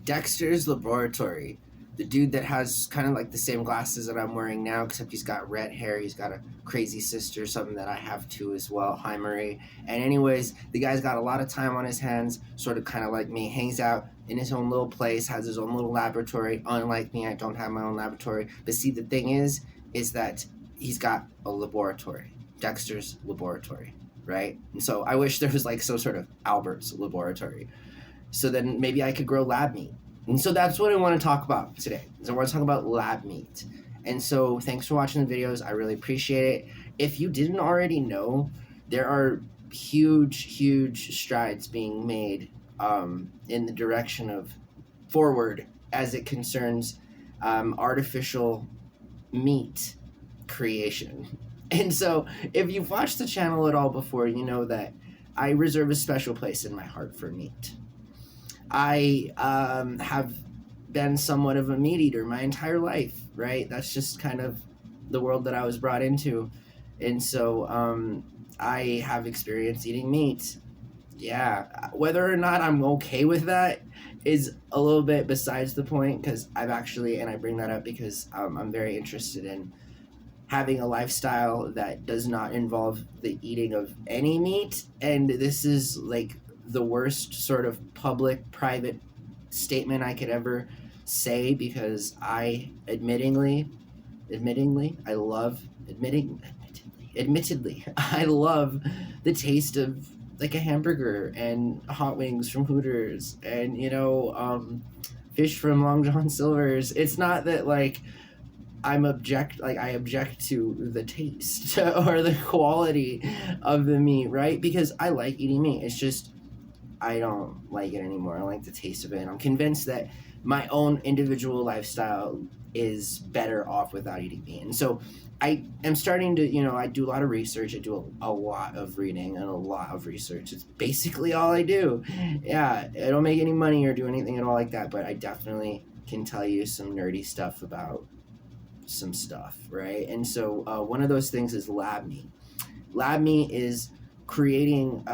Dexter's Laboratory, the dude that has kind of like the same glasses that I'm wearing now, except he's got red hair. He's got a crazy sister, something that I have too as well. Hi, Marie. And anyways, the guy's got a lot of time on his hands, sort of kind of like me, hangs out in his own little place, has his own little laboratory. Unlike me, I don't have my own laboratory. But see, the thing is that he's got a laboratory, Dexter's Laboratory, right? And so I wish there was like some sort of Albert's Laboratory. So then maybe I could grow lab meat. And so that's what I want to talk about today. So I want to talk about lab meat. And so thanks for watching the videos. I really appreciate it. If you didn't already know, there are huge strides being made in the direction of forward as it concerns artificial meat creation. And so if you've watched the channel at all before, you know that I reserve a special place in my heart for meat. I have been somewhat of a meat eater my entire life, right? That's just kind of the world that I was brought into. And so I have experience eating meat. Yeah, whether or not I'm okay with that is a little bit besides the point, because I've actually, and I bring that up because I'm very interested in having a lifestyle that does not involve the eating of any meat. And this is like the worst sort of public-private statement I could ever say, because I admittedly, I love I love the taste of like a hamburger and hot wings from Hooters and, you know, fish from Long John Silver's. It's not that like I object to the taste or the quality of the meat, right? Because I like eating meat. It's just I don't like it anymore. I like the taste of it. And I'm convinced that my own individual lifestyle is better off without eating meat. And so I am starting to, you know, I do a lot of research. I do a lot of reading and a lot of research. It's basically all I do. Yeah, I don't make any money or do anything at all like that, but I definitely can tell you some nerdy stuff about some stuff, right? And so one of those things is lab meat. Lab meat is creating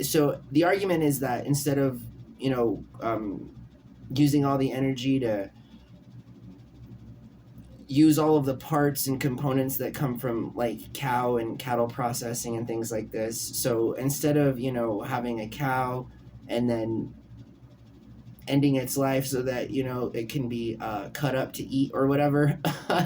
so the argument is that instead of, you know, using all the energy to use all of the parts and components that come from like cow and cattle processing and things like this, so instead of, you know, having a cow and then ending its life so that, you know, it can be cut up to eat or whatever,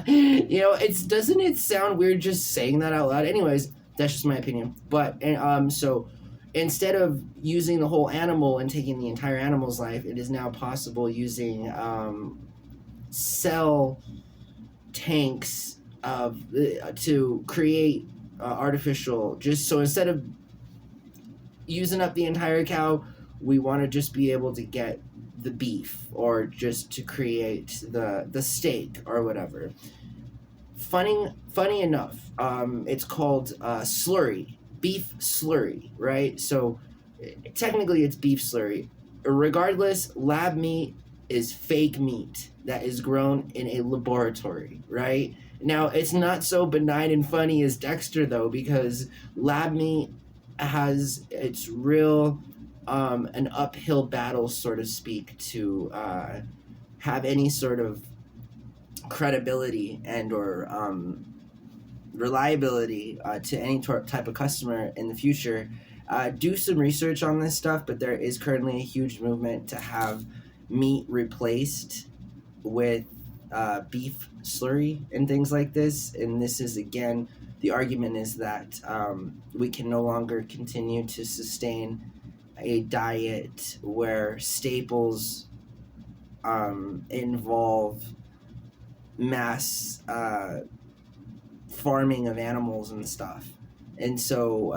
you know, doesn't it sound weird just saying that out loud? Anyways, that's just my opinion. But so instead of using the whole animal and taking the entire animal's life, it is now possible using cell tanks to create artificial, just so instead of using up the entire cow, we want to just be able to get the beef or just to create the steak or whatever. Funny enough, it's called slurry. Beef slurry, right? So technically it's beef slurry. Regardless, lab meat is fake meat that is grown in a laboratory, right? Now, it's not so benign and funny as Dexter, though, because lab meat has its real an uphill battle, so to speak, to have any sort of credibility and or reliability to any type of customer in the future. Do some research on this stuff, but there is currently a huge movement to have meat replaced with beef slurry and things like this. And this is, again, the argument is that we can no longer continue to sustain a diet where staples involve mass farming of animals and stuff. And so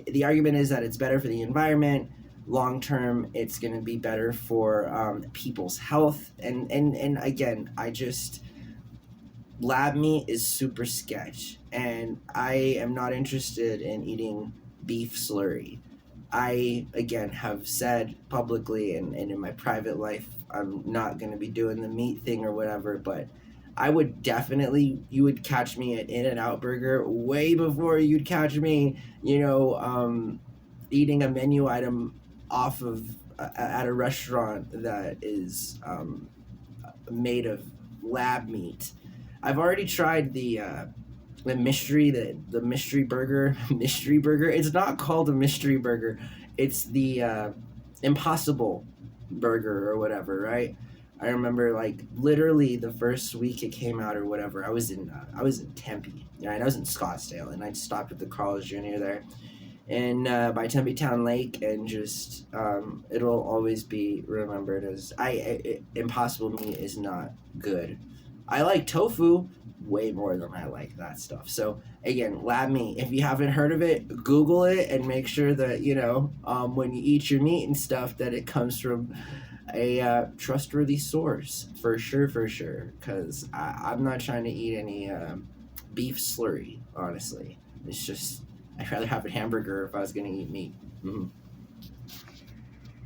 the argument is that it's better for the environment. Long term, it's going to be better for people's health. And again, lab meat is super sketch. And I am not interested in eating beef slurry. I, again, have said publicly and in my private life, I'm not going to be doing the meat thing or whatever, but I would definitely, you would catch me at In-N-Out Burger way before you'd catch me, you know, eating a menu item off of at a restaurant that is made of lab meat. I've already tried the mystery burger mystery burger. It's not called a mystery burger. It's the impossible burger or whatever, right? I remember like literally the first week it came out or whatever. I was in Tempe, right? I was in Scottsdale, and I stopped at the Carl's Jr. there, and by Tempe Town Lake, and just it'll always be remembered as impossible meat is not good. I like tofu way more than I like that stuff. So again, lab meat. If you haven't heard of it, Google it and make sure that when you eat your meat and stuff that it comes from a trustworthy source for sure, for sure. Because I'm not trying to eat any beef slurry. Honestly, it's just I'd rather have a hamburger if I was gonna eat meat. Mm-hmm.